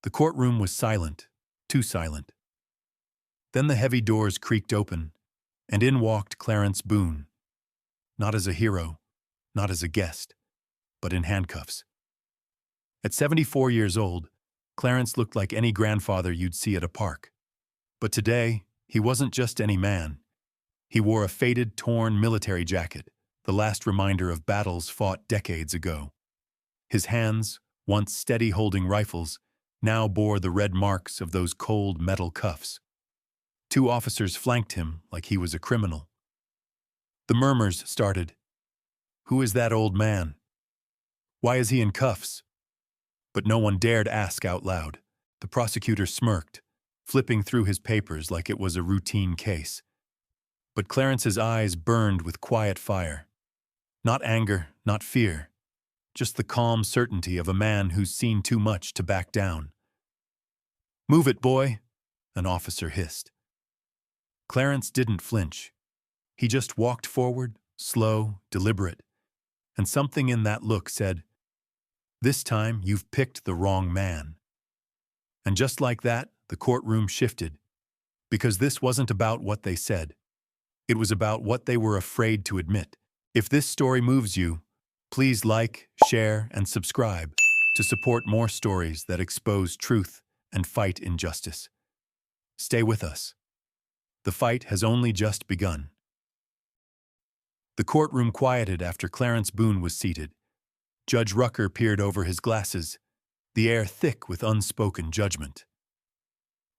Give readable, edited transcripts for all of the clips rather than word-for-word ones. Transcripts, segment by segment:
The courtroom was silent, too silent. Then the heavy doors creaked open, and in walked Clarence Boone, not as a hero, not as a guest, but in handcuffs. At 74 years old, Clarence looked like any grandfather you'd see at a park. But today, he wasn't just any man. He wore a faded, torn military jacket, the last reminder of battles fought decades ago. His hands, once steady holding rifles, now bore the red marks of those cold metal cuffs. Two officers flanked him like he was a criminal. The murmurs started. Who is that old man? Why is he in cuffs? But no one dared ask out loud. The prosecutor smirked, flipping through his papers like it was a routine case. But Clarence's eyes burned with quiet fire. Not anger, not fear. Just the calm certainty of a man who's seen too much to back down. "Move it, boy," an officer hissed. Clarence didn't flinch. He just walked forward, slow, deliberate. And something in that look said, "This time you've picked the wrong man." And just like that, the courtroom shifted. Because this wasn't about what they said. It was about what they were afraid to admit. If this story moves you, please like, share, and subscribe to support more stories that expose truth and fight injustice. Stay with us. The fight has only just begun. The courtroom quieted after Clarence Boone was seated. Judge Rucker peered over his glasses, the air thick with unspoken judgment.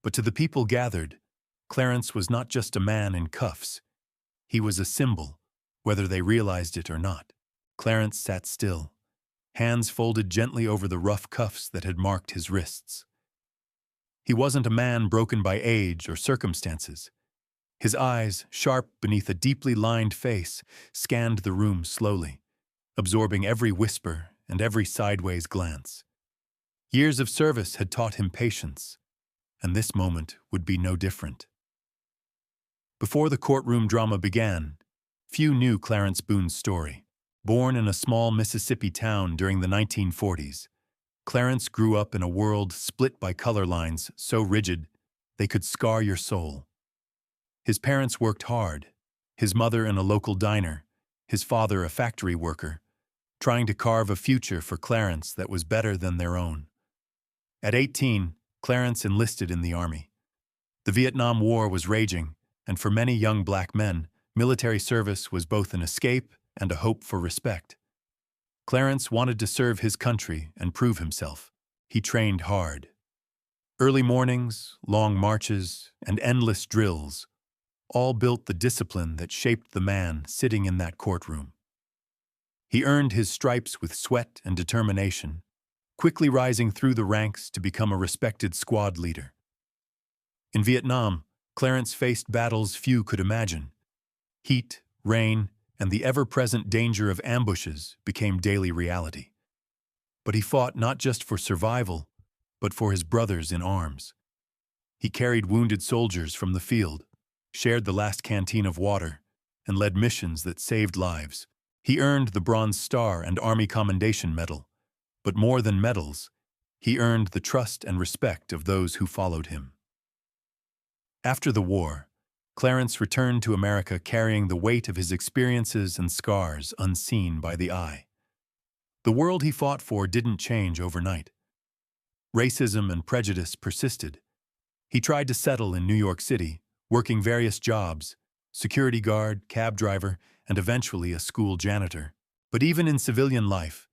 But to the people gathered, Clarence was not just a man in cuffs. He was a symbol, whether they realized it or not. Clarence sat still, hands folded gently over the rough cuffs that had marked his wrists. He wasn't a man broken by age or circumstances. His eyes, sharp beneath a deeply lined face, scanned the room slowly, absorbing every whisper and every sideways glance. Years of service had taught him patience, and this moment would be no different. Before the courtroom drama began, few knew Clarence Boone's story. Born in a small Mississippi town during the 1940s, Clarence grew up in a world split by color lines so rigid they could scar your soul. His parents worked hard, his mother in a local diner, his father a factory worker, trying to carve a future for Clarence that was better than their own. At 18, Clarence enlisted in the Army. The Vietnam War was raging, and for many young black men, military service was both an escape and a hope for respect. Clarence wanted to serve his country and prove himself. He trained hard. Early mornings, long marches, and endless drills all built the discipline that shaped the man sitting in that courtroom. He earned his stripes with sweat and determination, quickly rising through the ranks to become a respected squad leader. In Vietnam, Clarence faced battles few could imagine. Heat, rain, and the ever-present danger of ambushes became daily reality. But he fought not just for survival, but for his brothers in arms. He carried wounded soldiers from the field, shared the last canteen of water, and led missions that saved lives. He earned the Bronze Star and Army Commendation Medal, but more than medals, he earned the trust and respect of those who followed him. After the war, Clarence returned to America carrying the weight of his experiences and scars unseen by the eye. The world he fought for didn't change overnight. Racism and prejudice persisted. He tried to settle in New York City, working various jobs, security guard, cab driver, and eventually a school janitor. But even in civilian life,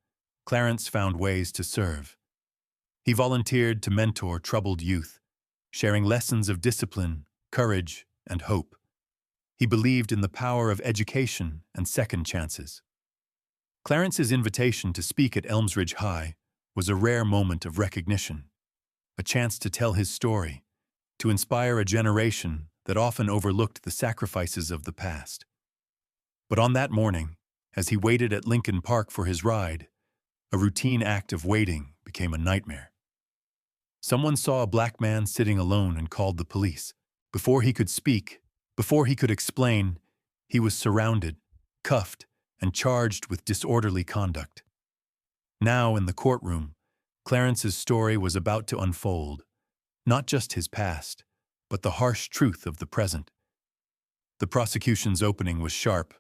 Clarence found ways to serve. He volunteered to mentor troubled youth, sharing lessons of discipline, courage, and hope. He believed in the power of education and second chances. Clarence's invitation to speak at Elmsridge High was a rare moment of recognition, a chance to tell his story, to inspire a generation that often overlooked the sacrifices of the past. But on that morning, as he waited at Lincoln Park for his ride, a routine act of waiting became a nightmare. Someone saw a black man sitting alone and called the police. Before he could speak, before he could explain, he was surrounded, cuffed, and charged with disorderly conduct. Now, in the courtroom, Clarence's story was about to unfold, not just his past, but the harsh truth of the present. The prosecution's opening was sharp,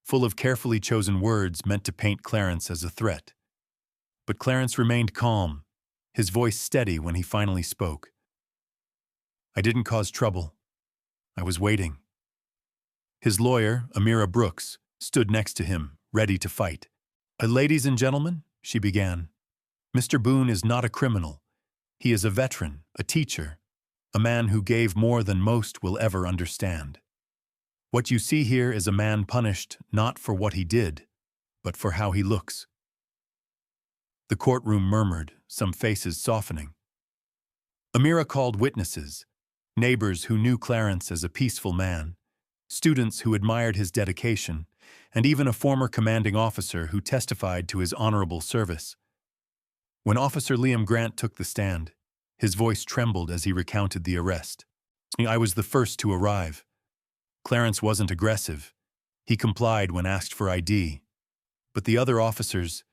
full of carefully chosen words meant to paint Clarence as a threat. But Clarence remained calm, his voice steady when he finally spoke. "I didn't cause trouble. I was waiting." His lawyer, Amira Brooks, stood next to him, ready to fight. "Ladies and gentlemen," she began, "Mr. Boone is not a criminal. He is a veteran, a teacher, a man who gave more than most will ever understand. What you see here is a man punished not for what he did, but for how he looks." The courtroom murmured, some faces softening. Amira called witnesses, neighbors who knew Clarence as a peaceful man, students who admired his dedication, and even a former commanding officer who testified to his honorable service. When Officer Liam Grant took the stand, his voice trembled as he recounted the arrest. "I was the first to arrive. Clarence wasn't aggressive. He complied when asked for ID. But the other officers,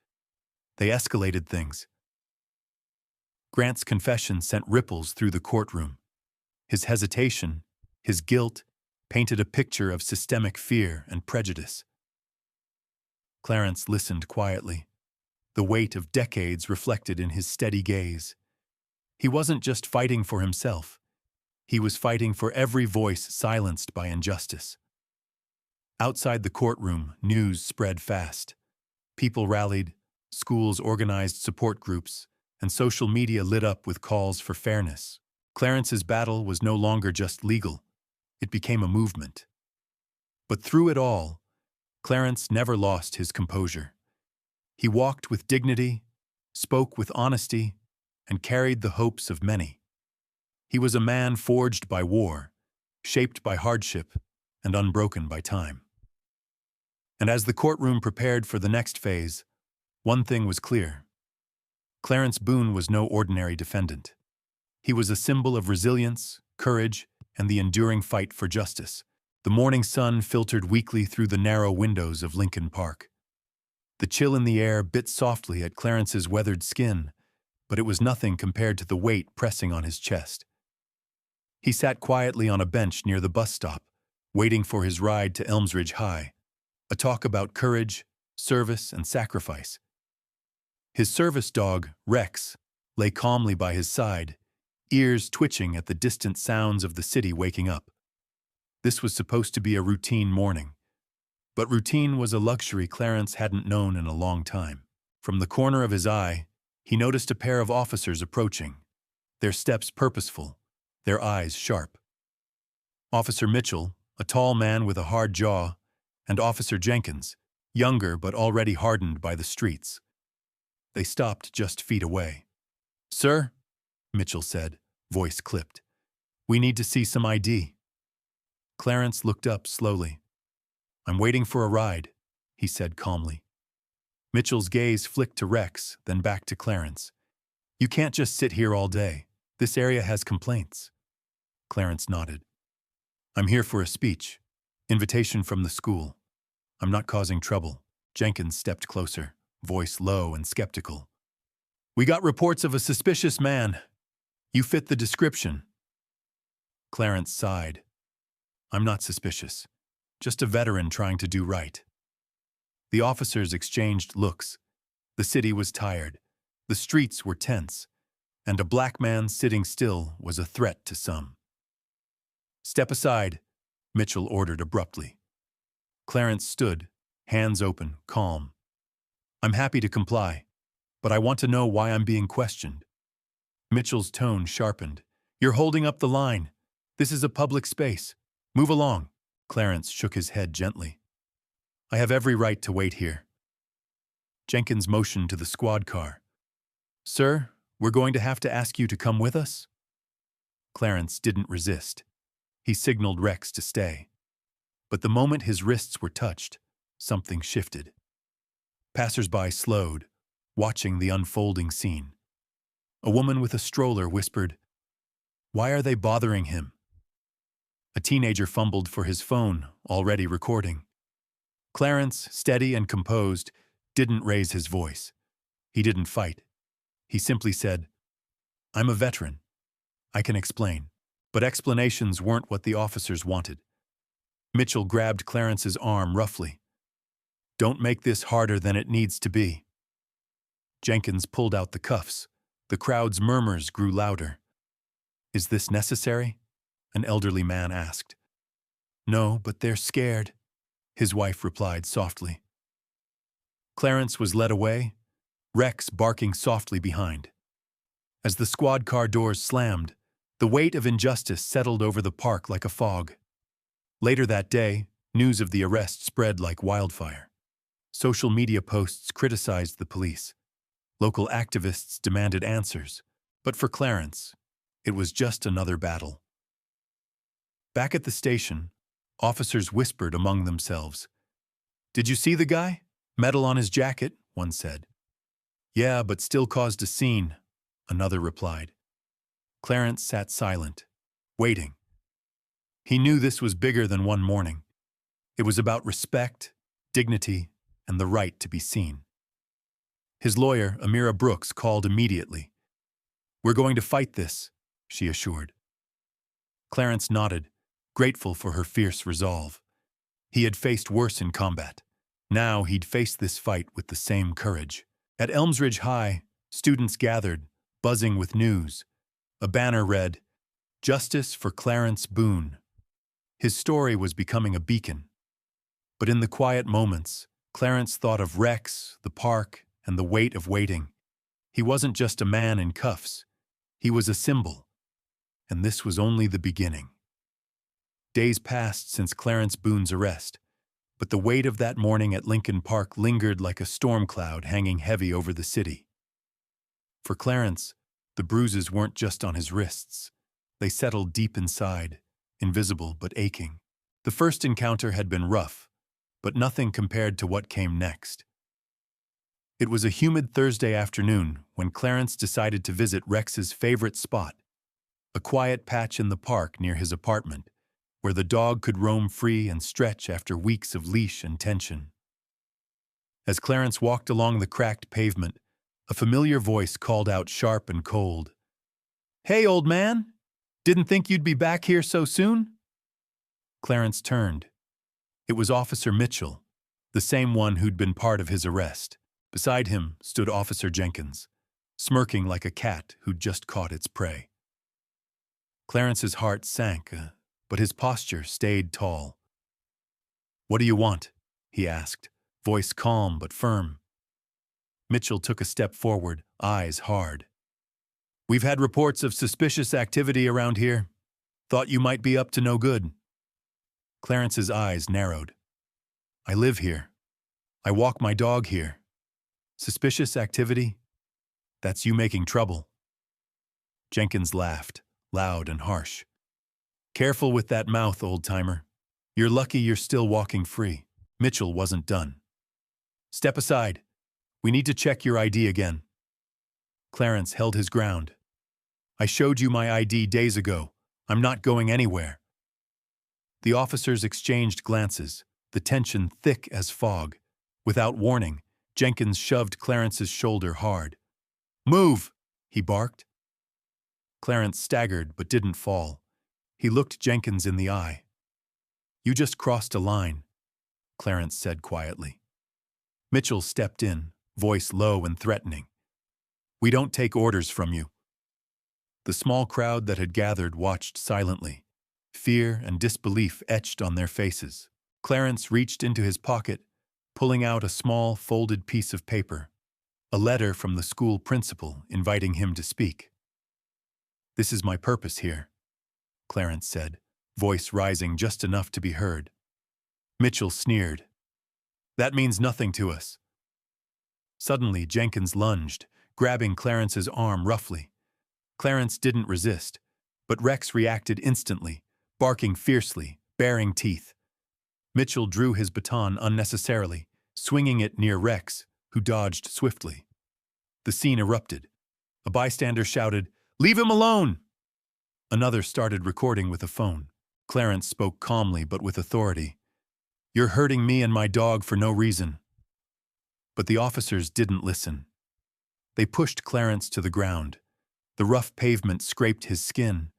they escalated things." Grant's confession sent ripples through the courtroom. His hesitation, his guilt, painted a picture of systemic fear and prejudice. Clarence listened quietly, the weight of decades reflected in his steady gaze. He wasn't just fighting for himself. He was fighting for every voice silenced by injustice. Outside the courtroom, news spread fast. People rallied, schools organized support groups, and social media lit up with calls for fairness. Clarence's battle was no longer just legal. It became a movement. But through it all, Clarence never lost his composure. He walked with dignity, spoke with honesty, and carried the hopes of many. He was a man forged by war, shaped by hardship, and unbroken by time. And as the courtroom prepared for the next phase, one thing was clear. Clarence Boone was no ordinary defendant. He was a symbol of resilience, courage, and the enduring fight for justice. The morning sun filtered weakly through the narrow windows of Lincoln Park. The chill in the air bit softly at Clarence's weathered skin, but it was nothing compared to the weight pressing on his chest. He sat quietly on a bench near the bus stop, waiting for his ride to Elmsridge High, a talk about courage, service, and sacrifice. His service dog, Rex, lay calmly by his side, ears twitching at the distant sounds of the city waking up. This was supposed to be a routine morning, but routine was a luxury Clarence hadn't known in a long time. From the corner of his eye, he noticed a pair of officers approaching, their steps purposeful, their eyes sharp. Officer Mitchell, a tall man with a hard jaw, and Officer Jenkins, younger but already hardened by the streets. They stopped just feet away. "Sir," Mitchell said, voice clipped, "we need to see some ID." Clarence looked up slowly. "I'm waiting for a ride," he said calmly. Mitchell's gaze flicked to Rex, then back to Clarence. "You can't just sit here all day. This area has complaints." Clarence nodded. "I'm here for a speech. Invitation from the school. I'm not causing trouble." Jenkins stepped closer, voice low and skeptical. "We got reports of a suspicious man. You fit the description." Clarence sighed. "I'm not suspicious. Just a veteran trying to do right." The officers exchanged looks. The city was tired. The streets were tense. And a black man sitting still was a threat to some. "Step aside," Mitchell ordered abruptly. Clarence stood, hands open, calm. "I'm happy to comply, but I want to know why I'm being questioned." Mitchell's tone sharpened. "You're holding up the line. This is a public space. Move along." Clarence shook his head gently. "I have every right to wait here." Jenkins motioned to the squad car. "Sir, we're going to have to ask you to come with us." Clarence didn't resist. He signaled Rex to stay. But the moment his wrists were touched, something shifted. Passers-by slowed, watching the unfolding scene. A woman with a stroller whispered, "Why are they bothering him?" A teenager fumbled for his phone, already recording. Clarence, steady and composed, didn't raise his voice. He didn't fight. He simply said, "I'm a veteran. I can explain." But explanations weren't what the officers wanted. Mitchell grabbed Clarence's arm roughly. "Don't make this harder than it needs to be." Jenkins pulled out the cuffs. The crowd's murmurs grew louder. "Is this necessary?" an elderly man asked. "No, but they're scared," his wife replied softly. Clarence was led away, Rex barking softly behind. As the squad car doors slammed, the weight of injustice settled over the park like a fog. Later that day, news of the arrest spread like wildfire. Social media posts criticized the police. Local activists demanded answers. But for Clarence, it was just another battle. Back at the station, officers whispered among themselves. "Did you see the guy? Metal on his jacket," one said. "Yeah, but still caused a scene," another replied. Clarence sat silent, waiting. He knew this was bigger than one morning. It was about respect, dignity, and the right to be seen. His lawyer, Amira Brooks, called immediately. "We're going to fight this," she assured. Clarence nodded, grateful for her fierce resolve. He had faced worse in combat. Now he'd face this fight with the same courage. At Elmsridge High, students gathered, buzzing with news. A banner read, "Justice for Clarence Boone." His story was becoming a beacon. But in the quiet moments, Clarence thought of Rex, the park, and the weight of waiting. He wasn't just a man in cuffs. He was a symbol. And this was only the beginning. Days passed since Clarence Boone's arrest, but the weight of that morning at Lincoln Park lingered like a storm cloud hanging heavy over the city. For Clarence, the bruises weren't just on his wrists. They settled deep inside, invisible but aching. The first encounter had been rough, but nothing compared to what came next. It was a humid Thursday afternoon when Clarence decided to visit Rex's favorite spot, a quiet patch in the park near his apartment, where the dog could roam free and stretch after weeks of leash and tension. As Clarence walked along the cracked pavement, a familiar voice called out sharp and cold. "Hey, old man! Didn't think you'd be back here so soon?" Clarence turned. It was Officer Mitchell, the same one who'd been part of his arrest. Beside him stood Officer Jenkins, smirking like a cat who'd just caught its prey. Clarence's heart sank, but his posture stayed tall. "What do you want?" he asked, voice calm but firm. Mitchell took a step forward, eyes hard. "We've had reports of suspicious activity around here. Thought you might be up to no good." Clarence's eyes narrowed. "I live here. I walk my dog here. Suspicious activity? That's you making trouble." Jenkins laughed, loud and harsh. "Careful with that mouth, old-timer. You're lucky you're still walking free." Mitchell wasn't done. "Step aside. We need to check your ID again." Clarence held his ground. "I showed you my ID days ago. I'm not going anywhere." The officers exchanged glances, the tension thick as fog. Without warning, Jenkins shoved Clarence's shoulder hard. "Move!" he barked. Clarence staggered but didn't fall. He looked Jenkins in the eye. "You just crossed a line," Clarence said quietly. Mitchell stepped in, voice low and threatening. "We don't take orders from you." The small crowd that had gathered watched silently, fear and disbelief etched on their faces. Clarence reached into his pocket, pulling out a small, folded piece of paper, a letter from the school principal inviting him to speak. "This is my purpose here," Clarence said, voice rising just enough to be heard. Mitchell sneered. "That means nothing to us." Suddenly, Jenkins lunged, grabbing Clarence's arm roughly. Clarence didn't resist, but Rex reacted instantly, barking fiercely, baring teeth. Mitchell drew his baton unnecessarily, swinging it near Rex, who dodged swiftly. The scene erupted. A bystander shouted, "Leave him alone!" Another started recording with a phone. Clarence spoke calmly but with authority. "You're hurting me and my dog for no reason." But the officers didn't listen. They pushed Clarence to the ground. The rough pavement scraped his skin.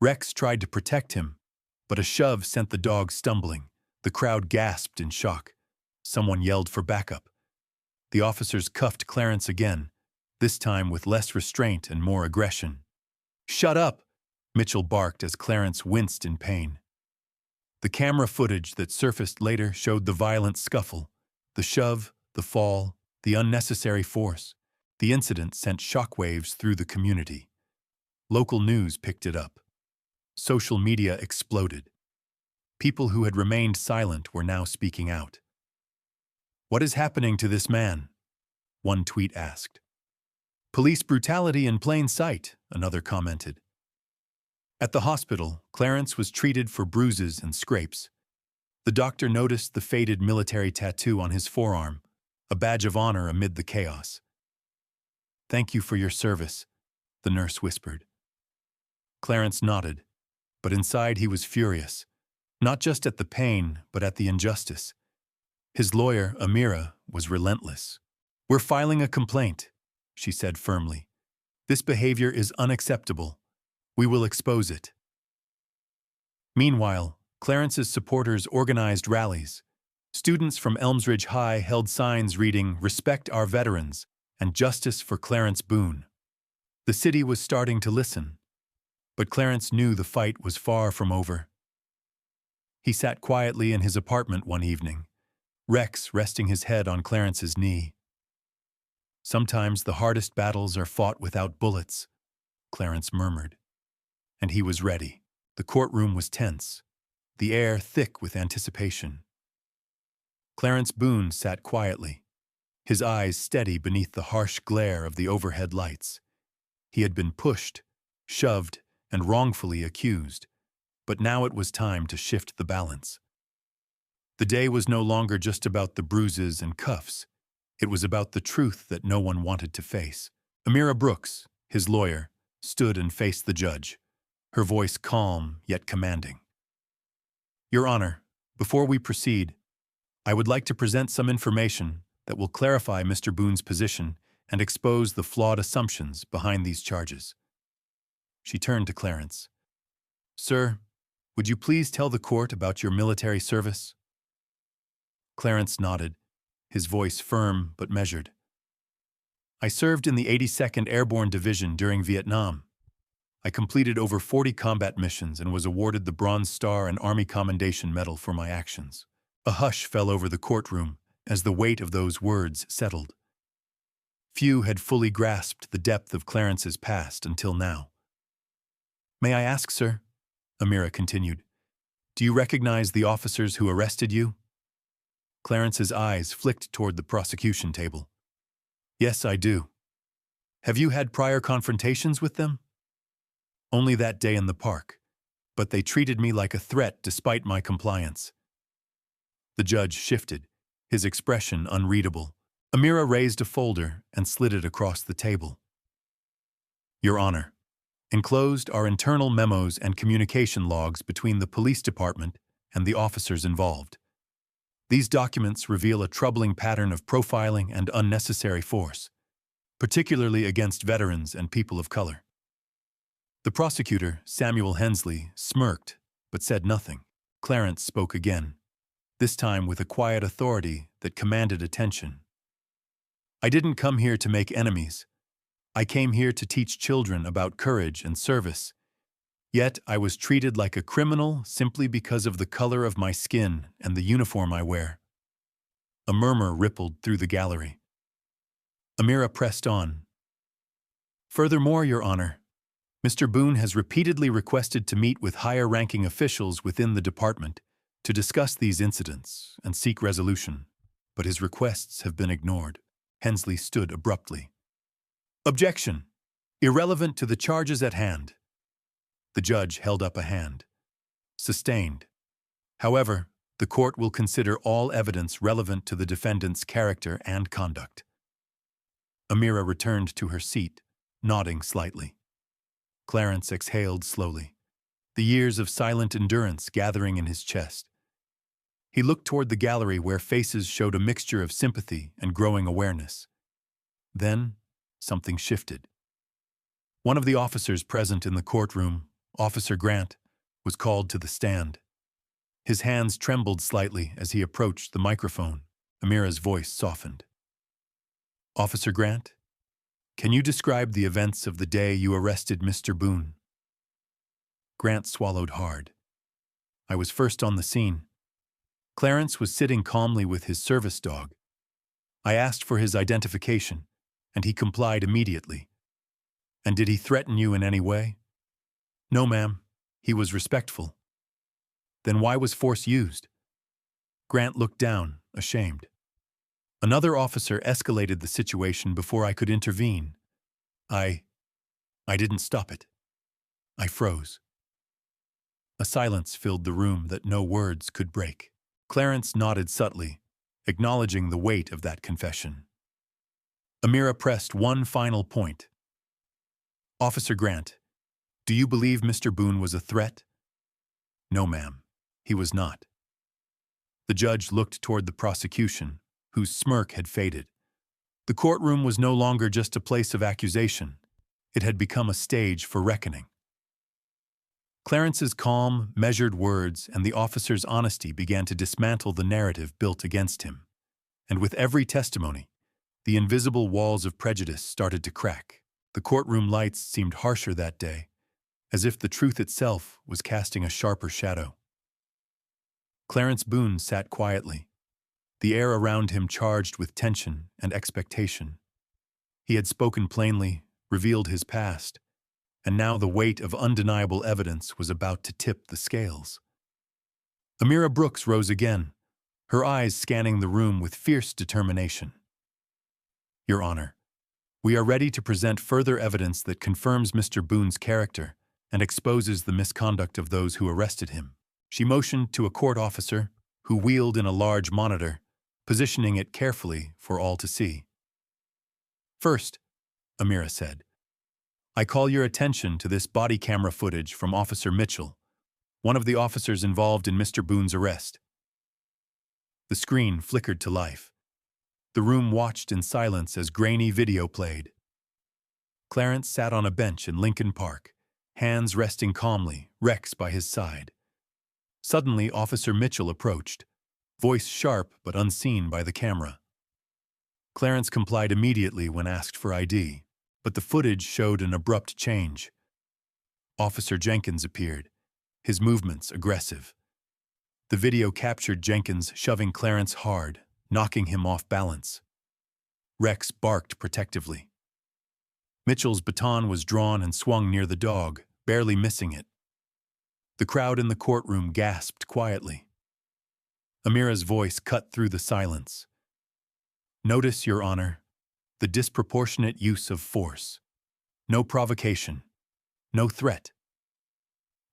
Rex tried to protect him, but a shove sent the dog stumbling. The crowd gasped in shock. Someone yelled for backup. The officers cuffed Clarence again, this time with less restraint and more aggression. "Shut up!" Mitchell barked as Clarence winced in pain. The camera footage that surfaced later showed the violent scuffle, the shove, the fall, the unnecessary force. The incident sent shockwaves through the community. Local news picked it up. Social media exploded. People who had remained silent were now speaking out. "What is happening to this man?" one tweet asked. "Police brutality in plain sight," another commented. At the hospital, Clarence was treated for bruises and scrapes. The doctor noticed the faded military tattoo on his forearm, a badge of honor amid the chaos. "Thank you for your service," the nurse whispered. Clarence nodded, but inside he was furious, not just at the pain, but at the injustice. His lawyer, Amira, was relentless. "We're filing a complaint," she said firmly. "This behavior is unacceptable. We will expose it." Meanwhile, Clarence's supporters organized rallies. Students from Elmsridge High held signs reading "Respect our veterans" and "Justice for Clarence Boone." The city was starting to listen, but Clarence knew the fight was far from over. He sat quietly in his apartment one evening, Rex resting his head on Clarence's knee. "Sometimes the hardest battles are fought without bullets," Clarence murmured. And he was ready. The courtroom was tense, the air thick with anticipation. Clarence Boone sat quietly, his eyes steady beneath the harsh glare of the overhead lights. He had been pushed, shoved, and wrongfully accused, but now it was time to shift the balance. The day was no longer just about the bruises and cuffs. It was about the truth that no one wanted to face. Amira Brooks, his lawyer, stood and faced the judge, her voice calm yet commanding. "Your Honor, before we proceed, I would like to present some information that will clarify Mr. Boone's position and expose the flawed assumptions behind these charges." She turned to Clarence. "Sir, would you please tell the court about your military service?" Clarence nodded, his voice firm but measured. "I served in the 82nd Airborne Division during Vietnam. I completed over 40 combat missions and was awarded the Bronze Star and Army Commendation Medal for my actions." A hush fell over the courtroom as the weight of those words settled. Few had fully grasped the depth of Clarence's past until now. "May I ask, sir," Amira continued, "do you recognize the officers who arrested you?" Clarence's eyes flicked toward the prosecution table. "Yes, I do." "Have you had prior confrontations with them?" "Only that day in the park, but they treated me like a threat despite my compliance." The judge shifted, his expression unreadable. Amira raised a folder and slid it across the table. "Your Honor, enclosed are internal memos and communication logs between the police department and the officers involved. These documents reveal a troubling pattern of profiling and unnecessary force, particularly against veterans and people of color." The prosecutor, Samuel Hensley, smirked but said nothing. Clarence spoke again, this time with a quiet authority that commanded attention. "I didn't come here to make enemies. I came here to teach children about courage and service. Yet I was treated like a criminal simply because of the color of my skin and the uniform I wear." A murmur rippled through the gallery. Amira pressed on. "Furthermore, Your Honor, Mr. Boone has repeatedly requested to meet with higher-ranking officials within the department to discuss these incidents and seek resolution, but his requests have been ignored." Hensley stood abruptly. "Objection! Irrelevant to the charges at hand." The judge held up a hand. "Sustained. However, the court will consider all evidence relevant to the defendant's character and conduct." Amira returned to her seat, nodding slightly. Clarence exhaled slowly, the years of silent endurance gathering in his chest. He looked toward the gallery where faces showed a mixture of sympathy and growing awareness. Then, something shifted. One of the officers present in the courtroom, Officer Grant, was called to the stand. His hands trembled slightly as he approached the microphone. Amira's voice softened. "Officer Grant, can you describe the events of the day you arrested Mr. Boone?" Grant swallowed hard. "I was first on the scene. Clarence was sitting calmly with his service dog. I asked for his identification, and he complied immediately." "And did he threaten you in any way?" "No, ma'am. He was respectful." "Then why was force used?" Grant looked down, ashamed. "Another officer escalated the situation before I could intervene. I didn't stop it. I froze." A silence filled the room that no words could break. Clarence nodded subtly, acknowledging the weight of that confession. Amira pressed one final point. "Officer Grant, do you believe Mr. Boone was a threat?" "No, ma'am, he was not." The judge looked toward the prosecution, whose smirk had faded. The courtroom was no longer just a place of accusation. It had become a stage for reckoning. Clarence's calm, measured words and the officer's honesty began to dismantle the narrative built against him. And with every testimony, the invisible walls of prejudice started to crack. The courtroom lights seemed harsher that day, as if the truth itself was casting a sharper shadow. Clarence Boone sat quietly, the air around him charged with tension and expectation. He had spoken plainly, revealed his past, and now the weight of undeniable evidence was about to tip the scales. Amira Brooks rose again, her eyes scanning the room with fierce determination. "Your Honor, we are ready to present further evidence that confirms Mr. Boone's character and exposes the misconduct of those who arrested him." She motioned to a court officer who wheeled in a large monitor, positioning it carefully for all to see. "First," Amira said, "I call your attention to this body camera footage from Officer Mitchell, one of the officers involved in Mr. Boone's arrest." The screen flickered to life. The room watched in silence as grainy video played. Clarence sat on a bench in Lincoln Park, hands resting calmly, Rex by his side. Suddenly, Officer Mitchell approached, voice sharp but unseen by the camera. Clarence complied immediately when asked for ID, but the footage showed an abrupt change. Officer Jenkins appeared, his movements aggressive. The video captured Jenkins shoving Clarence hard, knocking him off balance. Rex barked protectively. Mitchell's baton was drawn and swung near the dog, barely missing it. The crowd in the courtroom gasped quietly. Amira's voice cut through the silence. "Notice, Your Honor, the disproportionate use of force. No provocation. No threat."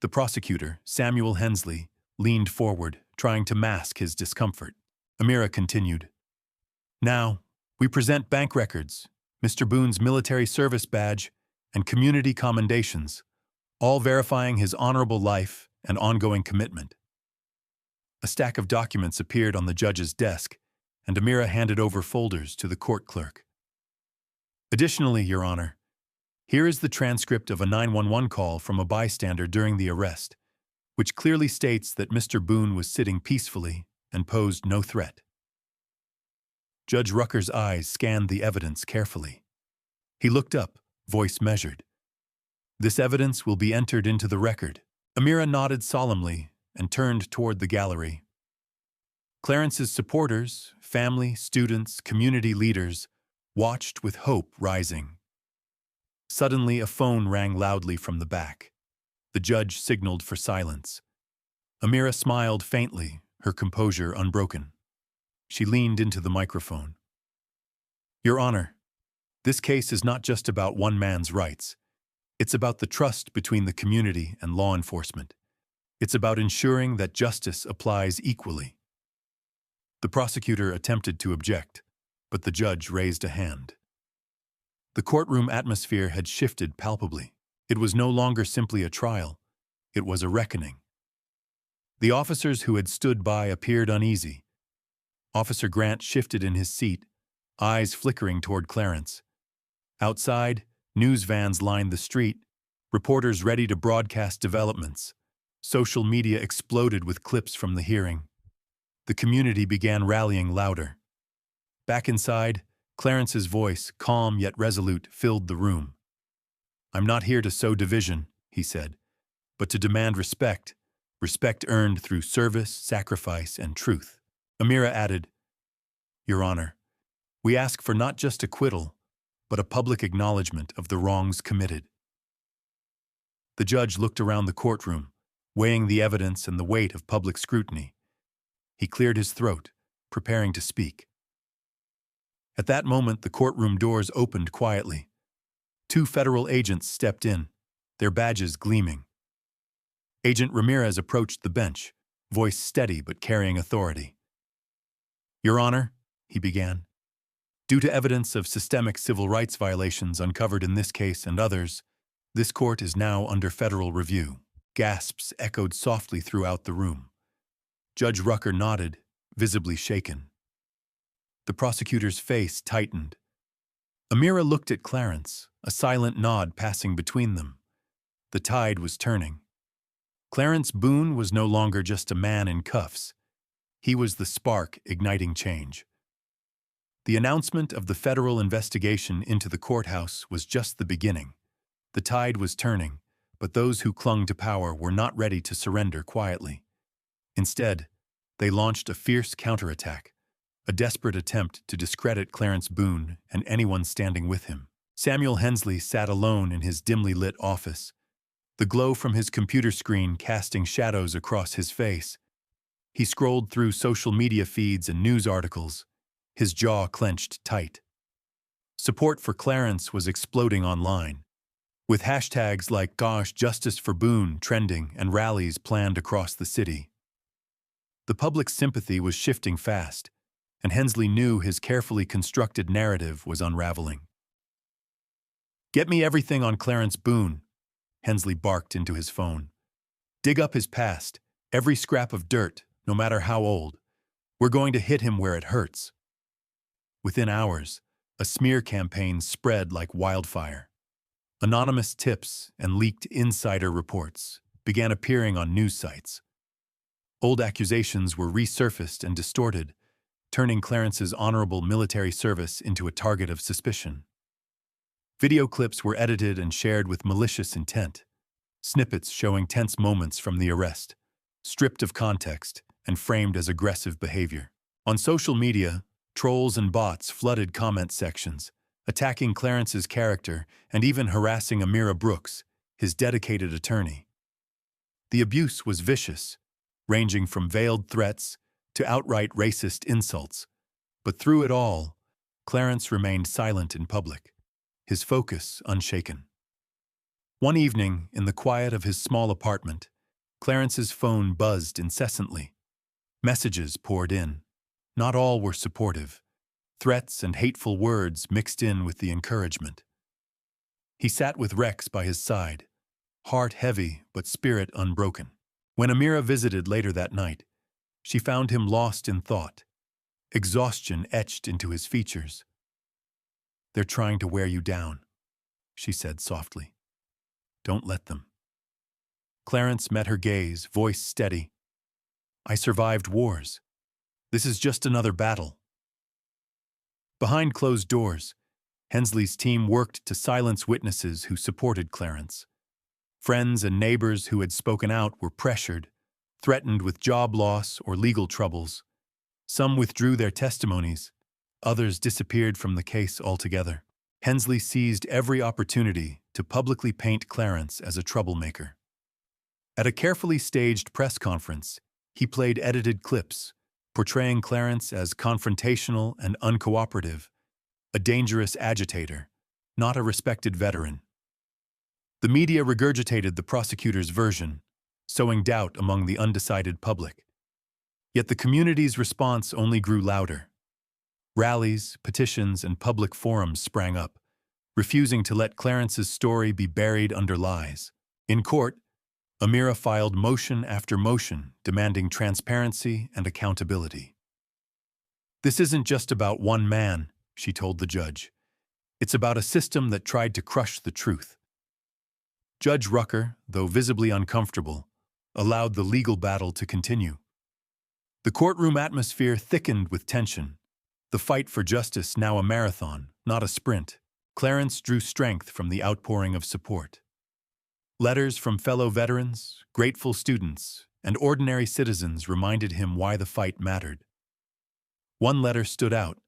The prosecutor, Samuel Hensley, leaned forward, trying to mask his discomfort. Amira continued. "Now, we present bank records, Mr. Boone's military service badge, and community commendations, all verifying his honorable life and ongoing commitment." A stack of documents appeared on the judge's desk, and Amira handed over folders to the court clerk. "Additionally, Your Honor, here is the transcript of a 911 call from a bystander during the arrest, which clearly states that Mr. Boone was sitting peacefully and posed no threat." Judge Rucker's eyes scanned the evidence carefully. He looked up, voice measured. "This evidence will be entered into the record." Amira nodded solemnly and turned toward the gallery. Clarence's supporters, family, students, community leaders, watched with hope rising. Suddenly, a phone rang loudly from the back. The judge signaled for silence. Amira smiled faintly, her composure unbroken. She leaned into the microphone. "Your Honor, this case is not just about one man's rights. It's about the trust between the community and law enforcement. It's about ensuring that justice applies equally." The prosecutor attempted to object, but the judge raised a hand. The courtroom atmosphere had shifted palpably. It was no longer simply a trial. It was a reckoning. The officers who had stood by appeared uneasy. Officer Grant shifted in his seat, eyes flickering toward Clarence. Outside, news vans lined the street, reporters ready to broadcast developments. Social media exploded with clips from the hearing. The community began rallying louder. Back inside, Clarence's voice, calm yet resolute, filled the room. "I'm not here to sow division," he said, "but to demand respect earned through service, sacrifice, and truth." Amira added, "Your Honor, we ask for not just acquittal, but a public acknowledgement of the wrongs committed." The judge looked around the courtroom, weighing the evidence and the weight of public scrutiny. He cleared his throat, preparing to speak. At that moment, the courtroom doors opened quietly. 2 federal agents stepped in, their badges gleaming. Agent Ramirez approached the bench, voice steady but carrying authority. "Your Honor," he began, "due to evidence of systemic civil rights violations uncovered in this case and others, this court is now under federal review." Gasps echoed softly throughout the room. Judge Rucker nodded, visibly shaken. The prosecutor's face tightened. Amira looked at Clarence, a silent nod passing between them. The tide was turning. Clarence Boone was no longer just a man in cuffs. He was the spark igniting change. The announcement of the federal investigation into the courthouse was just the beginning. The tide was turning, but those who clung to power were not ready to surrender quietly. Instead, they launched a fierce counterattack, a desperate attempt to discredit Clarence Boone and anyone standing with him. Samuel Hensley sat alone in his dimly lit office, the glow from his computer screen casting shadows across his face. He scrolled through social media feeds and news articles, his jaw clenched tight. Support for Clarence was exploding online, with hashtags like "Gosh, Justice for Boone" trending and rallies planned across the city. The public's sympathy was shifting fast, and Hensley knew his carefully constructed narrative was unraveling. "Get me everything on Clarence Boone," Hensley barked into his phone. "Dig up his past, every scrap of dirt, no matter how old. We're going to hit him where it hurts." Within hours, a smear campaign spread like wildfire. Anonymous tips and leaked insider reports began appearing on news sites. Old accusations were resurfaced and distorted, turning Clarence's honorable military service into a target of suspicion. Video clips were edited and shared with malicious intent, snippets showing tense moments from the arrest, stripped of context and framed as aggressive behavior. On social media, trolls and bots flooded comment sections, attacking Clarence's character and even harassing Amira Brooks, his dedicated attorney. The abuse was vicious, ranging from veiled threats to outright racist insults. But through it all, Clarence remained silent in public, his focus unshaken. One evening, in the quiet of his small apartment, Clarence's phone buzzed incessantly. Messages poured in. Not all were supportive. Threats and hateful words mixed in with the encouragement. He sat with Rex by his side, heart heavy but spirit unbroken. When Amira visited later that night, she found him lost in thought, exhaustion etched into his features. "They're trying to wear you down," she said softly. "Don't let them." Clarence met her gaze, voice steady. "I survived wars. This is just another battle." Behind closed doors, Hensley's team worked to silence witnesses who supported Clarence. Friends and neighbors who had spoken out were pressured, threatened with job loss or legal troubles. Some withdrew their testimonies, others disappeared from the case altogether. Hensley seized every opportunity to publicly paint Clarence as a troublemaker. At a carefully staged press conference, he played edited clips, portraying Clarence as confrontational and uncooperative, a dangerous agitator, not a respected veteran. The media regurgitated the prosecutor's version, sowing doubt among the undecided public. Yet the community's response only grew louder. Rallies, petitions, and public forums sprang up, refusing to let Clarence's story be buried under lies. In court, Amira filed motion after motion demanding transparency and accountability. "This isn't just about one man," she told the judge. It's about a system that tried to crush the truth. Judge Rucker, though visibly uncomfortable, allowed the legal battle to continue. The courtroom atmosphere thickened with tension, the fight for justice now a marathon, not a sprint. Clarence drew strength from the outpouring of support. Letters from fellow veterans, grateful students, and ordinary citizens reminded him why the fight mattered. One letter stood out.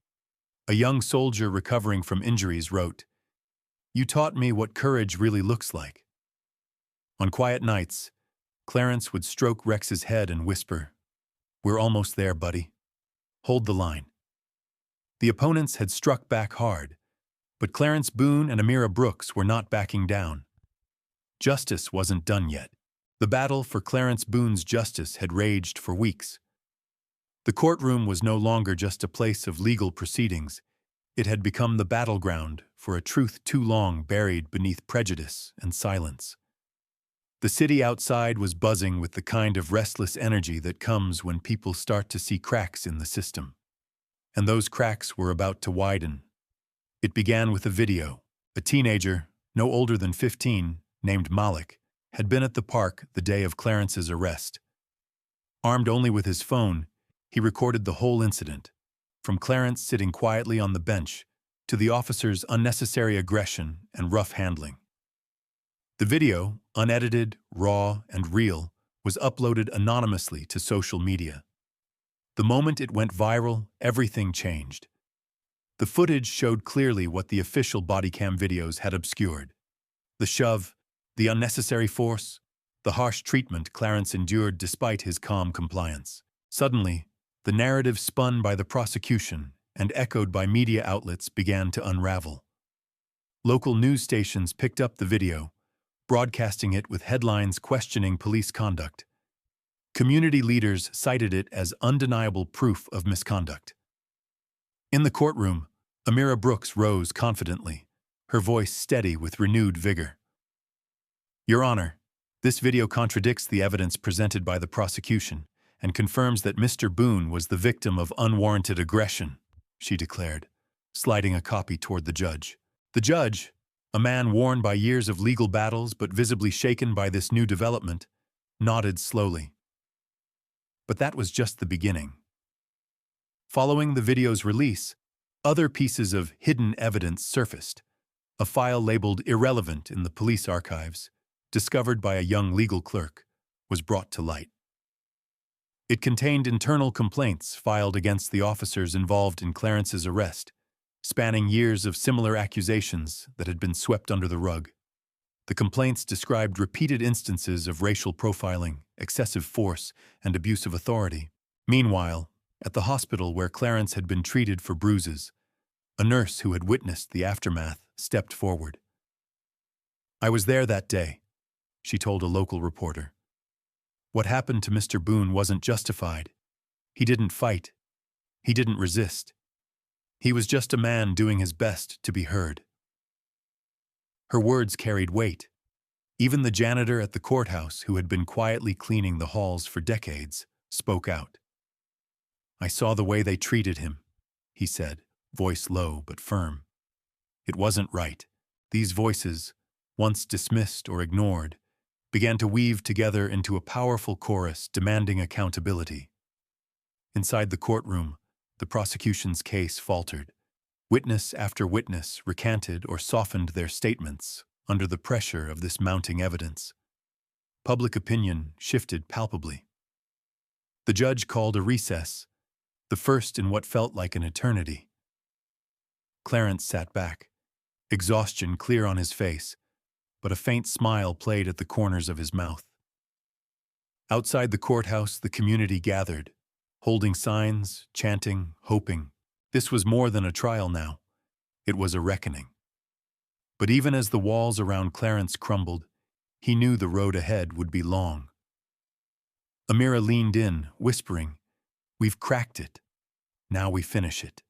A young soldier recovering from injuries wrote, "You taught me what courage really looks like." On quiet nights, Clarence would stroke Rex's head and whisper, "We're almost there, buddy. Hold the line." The opponents had struck back hard, but Clarence Boone and Amira Brooks were not backing down. Justice wasn't done yet. The battle for Clarence Boone's justice had raged for weeks. The courtroom was no longer just a place of legal proceedings. It had become the battleground for a truth too long buried beneath prejudice and silence. The city outside was buzzing with the kind of restless energy that comes when people start to see cracks in the system. And those cracks were about to widen. It began with a video. A teenager, no older than 15, named Malik, had been at the park the day of Clarence's arrest. Armed only with his phone, he recorded the whole incident, from Clarence sitting quietly on the bench to the officer's unnecessary aggression and rough handling. The video, unedited, raw, and real, was uploaded anonymously to social media. The moment it went viral, everything changed. The footage showed clearly what the official body cam videos had obscured. The shove, the unnecessary force, the harsh treatment Clarence endured despite his calm compliance. Suddenly, the narrative spun by the prosecution and echoed by media outlets began to unravel. Local news stations picked up the video, broadcasting it with headlines questioning police conduct. Community leaders cited it as undeniable proof of misconduct. In the courtroom, Amira Brooks rose confidently, her voice steady with renewed vigor. "Your Honor, this video contradicts the evidence presented by the prosecution and confirms that Mr. Boone was the victim of unwarranted aggression," she declared, sliding a copy toward the judge. The judge, a man worn by years of legal battles but visibly shaken by this new development, nodded slowly. But that was just the beginning. Following the video's release, other pieces of hidden evidence surfaced. A file labeled irrelevant in the police archives, discovered by a young legal clerk, was brought to light. It contained internal complaints filed against the officers involved in Clarence's arrest, spanning years of similar accusations that had been swept under the rug. The complaints described repeated instances of racial profiling, excessive force, and abuse of authority. Meanwhile, at the hospital where Clarence had been treated for bruises, a nurse who had witnessed the aftermath stepped forward. "I was there that day," she told a local reporter. "What happened to Mr. Boone wasn't justified. He didn't fight. He didn't resist. He was just a man doing his best to be heard." Her words carried weight. Even the janitor at the courthouse, who had been quietly cleaning the halls for decades, spoke out. "I saw the way they treated him," he said, voice low but firm. "It wasn't right." These voices, once dismissed or ignored, began to weave together into a powerful chorus demanding accountability. Inside the courtroom, the prosecution's case faltered. Witness after witness recanted or softened their statements under the pressure of this mounting evidence. Public opinion shifted palpably. The judge called a recess, the first in what felt like an eternity. Clarence sat back, exhaustion clear on his face, but a faint smile played at the corners of his mouth. Outside the courthouse, the community gathered, holding signs, chanting, hoping. This was more than a trial now. It was a reckoning. But even as the walls around Clarence crumbled, he knew the road ahead would be long. Amira leaned in, whispering, "We've cracked it. Now we finish it."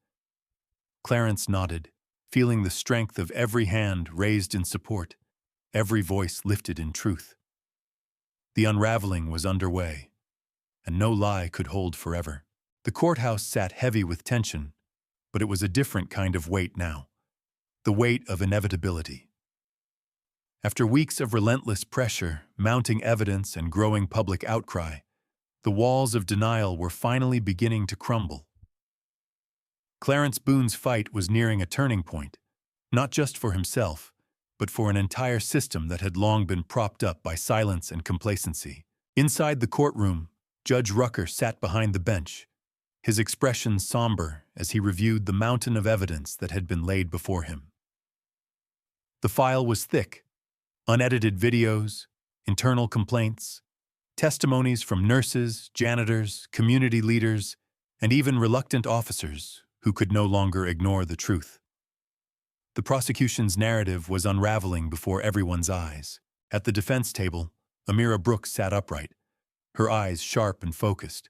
Clarence nodded, feeling the strength of every hand raised in support, every voice lifted in truth. The unraveling was underway, and no lie could hold forever. The courthouse sat heavy with tension, but it was a different kind of weight now. the weight of inevitability. After weeks of relentless pressure, mounting evidence, and growing public outcry, the walls of denial were finally beginning to crumble. Clarence Boone's fight was nearing a turning point, not just for himself, but for an entire system that had long been propped up by silence and complacency. Inside the courtroom, Judge Rucker sat behind the bench, his expression somber as he reviewed the mountain of evidence that had been laid before him. The file was thick: unedited videos, internal complaints, testimonies from nurses, janitors, community leaders, and even reluctant officers who could no longer ignore the truth. The prosecution's narrative was unraveling before everyone's eyes. At the defense table, Amira Brooks sat upright, her eyes sharp and focused.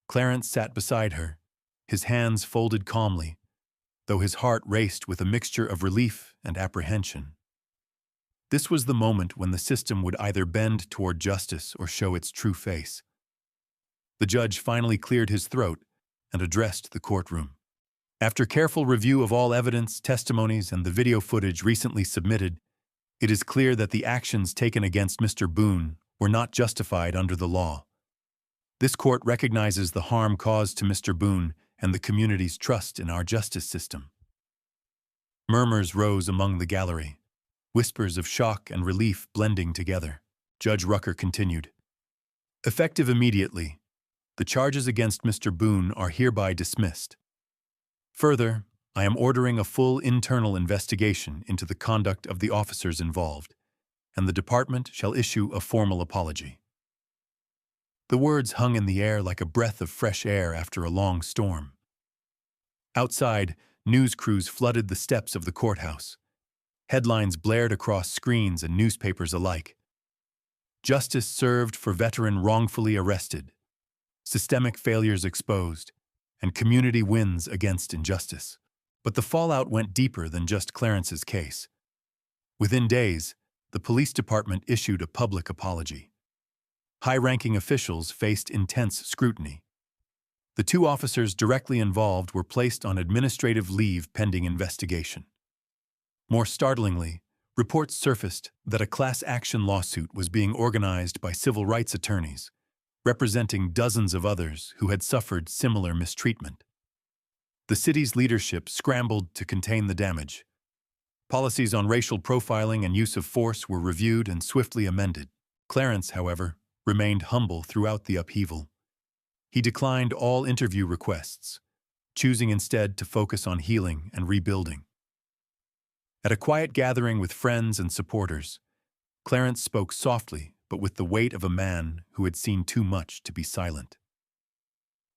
Clarence sat beside her, his hands folded calmly, though his heart raced with a mixture of relief and apprehension. This was the moment when the system would either bend toward justice or show its true face. The judge finally cleared his throat and addressed the courtroom. After careful review of all evidence, testimonies, and the video footage recently submitted, it is clear that the actions taken against Mr. Boone were not justified under the law. This court recognizes the harm caused to Mr. Boone and the community's trust in our justice system. Murmurs rose among the gallery, whispers of shock and relief blending together. Judge Rucker continued. Effective immediately, the charges against Mr. Boone are hereby dismissed. Further, I am ordering a full internal investigation into the conduct of the officers involved, and the department shall issue a formal apology. The words hung in the air like a breath of fresh air after a long storm. Outside, news crews flooded the steps of the courthouse. Headlines blared across screens and newspapers alike. Justice served for veteran wrongfully arrested, systemic failures exposed, and community wins against injustice. But the fallout went deeper than just Clarence's case. Within days, the police department issued a public apology. High-ranking officials faced intense scrutiny. The two officers directly involved were placed on administrative leave pending investigation. More startlingly, reports surfaced that a class action lawsuit was being organized by civil rights attorneys, representing dozens of others who had suffered similar mistreatment. The city's leadership scrambled to contain the damage. Policies on racial profiling and use of force were reviewed and swiftly amended. Clarence, however, remained humble throughout the upheaval. He declined all interview requests, choosing instead to focus on healing and rebuilding. At a quiet gathering with friends and supporters, Clarence spoke softly but with the weight of a man who had seen too much to be silent.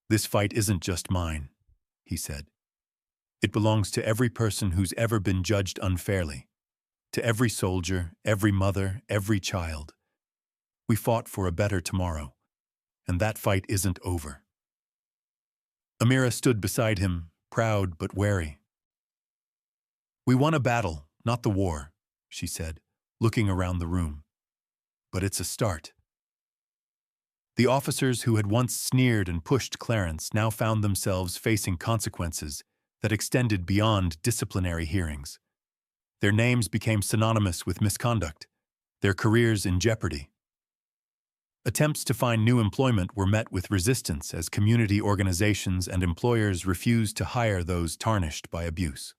"This fight isn't just mine," he said. "It belongs to every person who's ever been judged unfairly, to every soldier, every mother, every child. We fought for a better tomorrow, and that fight isn't over." Amira stood beside him, proud but wary. "We won a battle, not the war," she said, looking around the room. "But it's a start." The officers who had once sneered and pushed Clarence now found themselves facing consequences that extended beyond disciplinary hearings. Their names became synonymous with misconduct, their careers in jeopardy. Attempts to find new employment were met with resistance as community organizations and employers refused to hire those tarnished by abuse.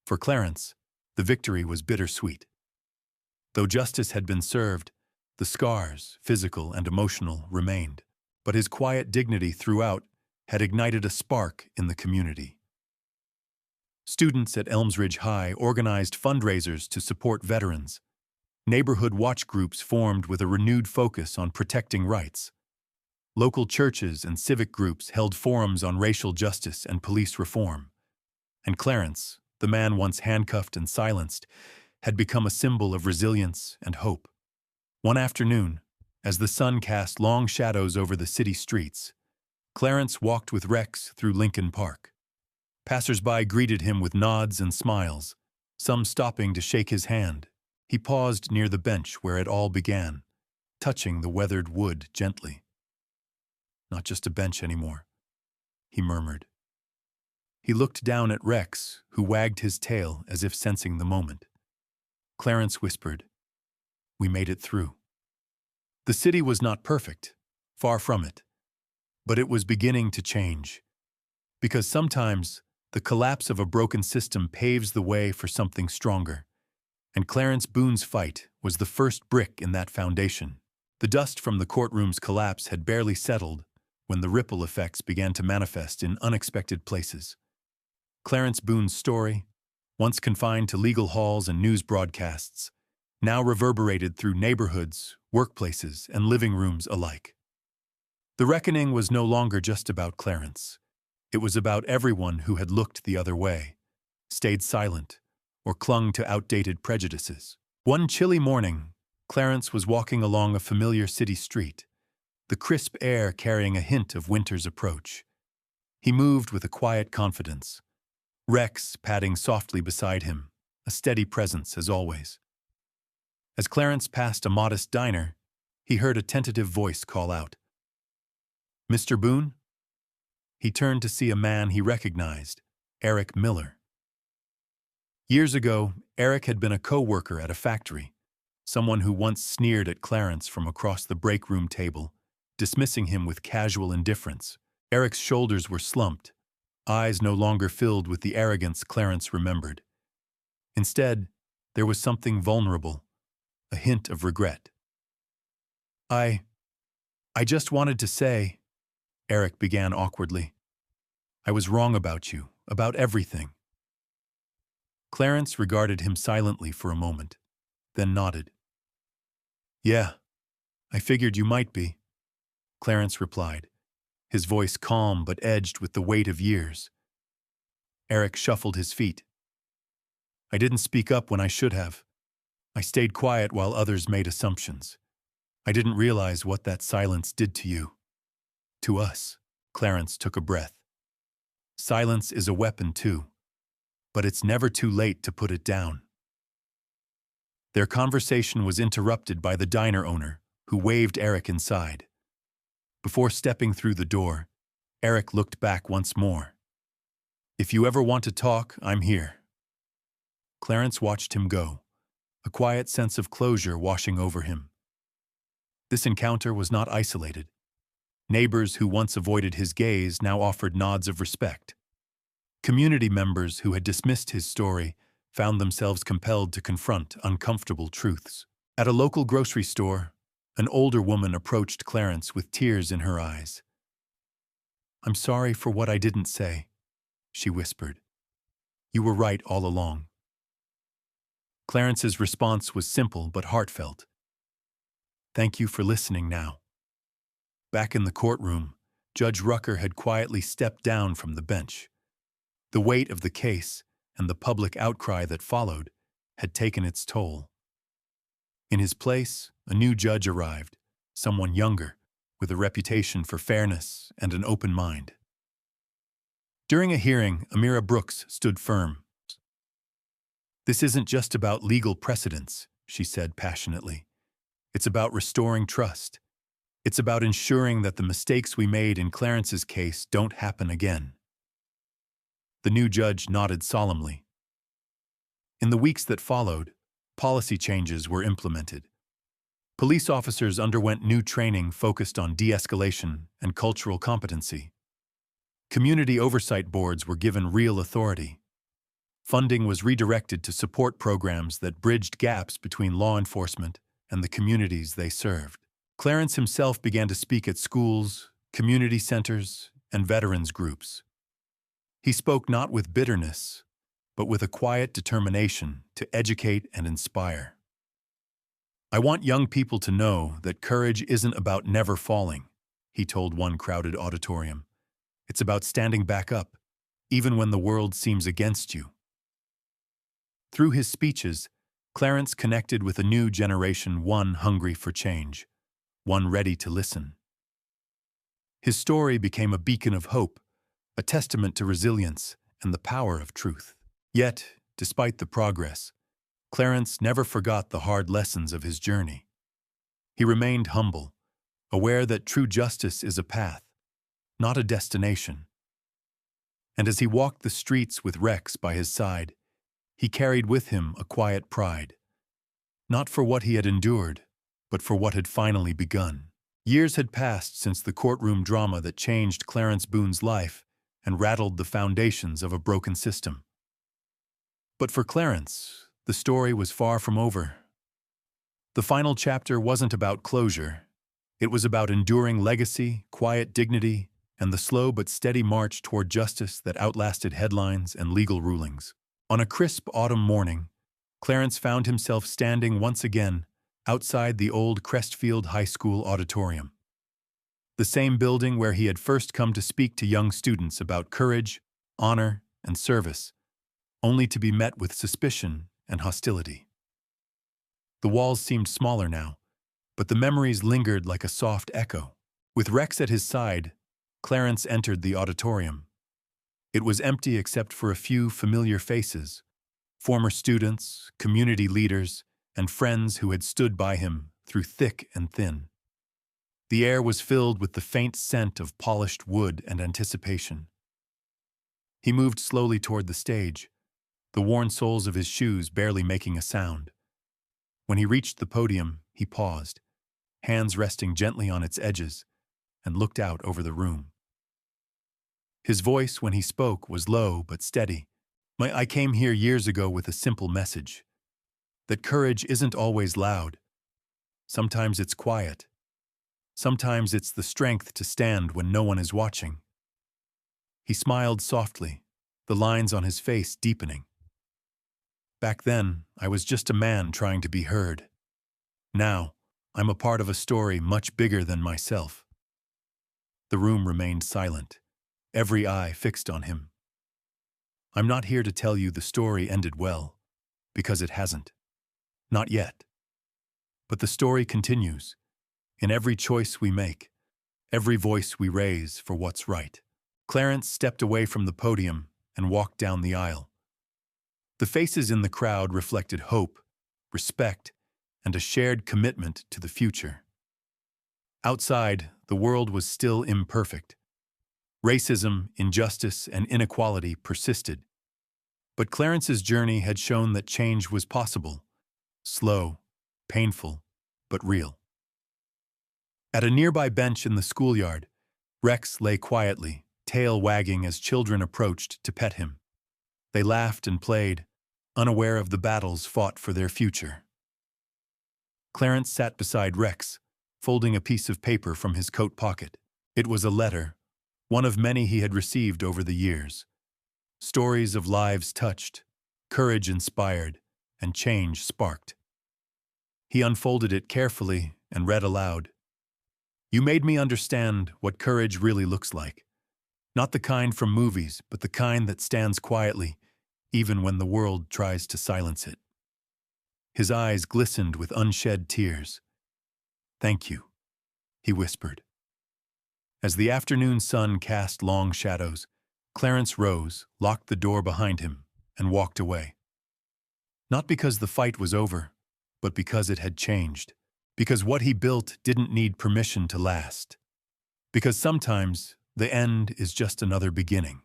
For Clarence, the victory was bittersweet. Though justice had been served, the scars, physical and emotional, remained. But his quiet dignity throughout had ignited a spark in the community. Students at Elmsridge High organized fundraisers to support veterans. Neighborhood watch groups formed with a renewed focus on protecting rights. Local churches and civic groups held forums on racial justice and police reform. And Clarence, the man once handcuffed and silenced, had become a symbol of resilience and hope. One afternoon, as the sun cast long shadows over the city streets, Clarence walked with Rex through Lincoln Park. Passers-by greeted him with nods and smiles, some stopping to shake his hand. He paused near the bench where it all began, touching the weathered wood gently. "Not just a bench anymore," he murmured. He looked down at Rex, who wagged his tail as if sensing the moment. Clarence whispered, "We made it through." The city was not perfect, far from it. But it was beginning to change. Because sometimes, the collapse of a broken system paves the way for something stronger. And Clarence Boone's fight was the first brick in that foundation. The dust from the courtroom's collapse had barely settled when the ripple effects began to manifest in unexpected places. Clarence Boone's story, once confined to legal halls and news broadcasts, now reverberated through neighborhoods, workplaces, and living rooms alike. The reckoning was no longer just about Clarence. It was about everyone who had looked the other way, stayed silent, or clung to outdated prejudices. One chilly morning, Clarence was walking along a familiar city street, the crisp air carrying a hint of winter's approach. He moved with a quiet confidence, Rex padding softly beside him, a steady presence as always. As Clarence passed a modest diner, he heard a tentative voice call out, "Mr. Boone?" He turned to see a man he recognized, Eric Miller. Years ago, Eric had been a co-worker at a factory, someone who once sneered at Clarence from across the break room table, dismissing him with casual indifference. Eric's shoulders were slumped, eyes no longer filled with the arrogance Clarence remembered. Instead, there was something vulnerable, a hint of regret. I just wanted to say," Eric began awkwardly, "I was wrong about you, about everything." Clarence regarded him silently for a moment, then nodded. "Yeah, I figured you might be," Clarence replied, his voice calm but edged with the weight of years. Eric shuffled his feet. "I didn't speak up when I should have. I stayed quiet while others made assumptions. I didn't realize what that silence did to you. To us." Clarence took a breath. "Silence is a weapon too, but it's never too late to put it down." Their conversation was interrupted by the diner owner, who waved Eric inside. Before stepping through the door, Eric looked back once more. "If you ever want to talk, I'm here." Clarence watched him go, a quiet sense of closure washing over him. This encounter was not isolated. Neighbors who once avoided his gaze now offered nods of respect. Community members who had dismissed his story found themselves compelled to confront uncomfortable truths. At a local grocery store, an older woman approached Clarence with tears in her eyes. "I'm sorry for what I didn't say," she whispered. "You were right all along." Clarence's response was simple but heartfelt. "Thank you for listening now." Back in the courtroom, Judge Rucker had quietly stepped down from the bench. The weight of the case and the public outcry that followed had taken its toll. In his place, a new judge arrived, someone younger, with a reputation for fairness and an open mind. During a hearing, Amira Brooks stood firm. "This isn't just about legal precedents," she said passionately. "It's about restoring trust. It's about ensuring that the mistakes we made in Clarence's case don't happen again." The new judge nodded solemnly. In the weeks that followed, policy changes were implemented. Police officers underwent new training focused on de-escalation and cultural competency. Community oversight boards were given real authority. Funding was redirected to support programs that bridged gaps between law enforcement and the communities they served. Clarence himself began to speak at schools, community centers, and veterans groups. He spoke not with bitterness, but with a quiet determination to educate and inspire. "I want young people to know that courage isn't about never falling," he told one crowded auditorium. "It's about standing back up, even when the world seems against you." Through his speeches, Clarence connected with a new generation, one hungry for change, one ready to listen. His story became a beacon of hope, a testament to resilience and the power of truth. Yet, despite the progress, Clarence never forgot the hard lessons of his journey. He remained humble, aware that true justice is a path, not a destination. And as he walked the streets with Rex by his side, he carried with him a quiet pride, not for what he had endured, but for what had finally begun. Years had passed since the courtroom drama that changed Clarence Boone's life and rattled the foundations of a broken system. But for Clarence, the story was far from over. The final chapter wasn't about closure. It was about enduring legacy, quiet dignity, and the slow but steady march toward justice that outlasted headlines and legal rulings. On a crisp autumn morning, Clarence found himself standing once again outside the old Crestfield High School auditorium. The same building where he had first come to speak to young students about courage, honor, and service, only to be met with suspicion and hostility. The walls seemed smaller now, but the memories lingered like a soft echo. With Rex at his side, Clarence entered the auditorium. It was empty except for a few familiar faces, former students, community leaders, and friends who had stood by him through thick and thin. The air was filled with the faint scent of polished wood and anticipation. He moved slowly toward the stage, the worn soles of his shoes barely making a sound. When he reached the podium, he paused, hands resting gently on its edges, and looked out over the room. His voice, when he spoke, was low but steady. I came here years ago with a simple message, that courage isn't always loud. Sometimes it's quiet. Sometimes it's the strength to stand when no one is watching. He smiled softly, the lines on his face deepening. Back then, I was just a man trying to be heard. Now, I'm a part of a story much bigger than myself. The room remained silent, every eye fixed on him. I'm not here to tell you the story ended well, because it hasn't. Not yet. But the story continues, in every choice we make, every voice we raise for what's right. Clarence stepped away from the podium and walked down the aisle. The faces in the crowd reflected hope, respect, and a shared commitment to the future. Outside, the world was still imperfect. Racism, injustice, and inequality persisted. But Clarence's journey had shown that change was possible, slow, painful, but real. At a nearby bench in the schoolyard, Rex lay quietly, tail wagging as children approached to pet him. They laughed and played, unaware of the battles fought for their future. Clarence sat beside Rex, folding a piece of paper from his coat pocket. It was a letter, one of many he had received over the years. Stories of lives touched, courage inspired, and change sparked. He unfolded it carefully and read aloud. You made me understand what courage really looks like. Not the kind from movies, but the kind that stands quietly, even when the world tries to silence it. His eyes glistened with unshed tears. Thank you, he whispered. As the afternoon sun cast long shadows, Clarence rose, locked the door behind him, and walked away. Not because the fight was over, but because it had changed. Because what he built didn't need permission to last. Because sometimes the end is just another beginning.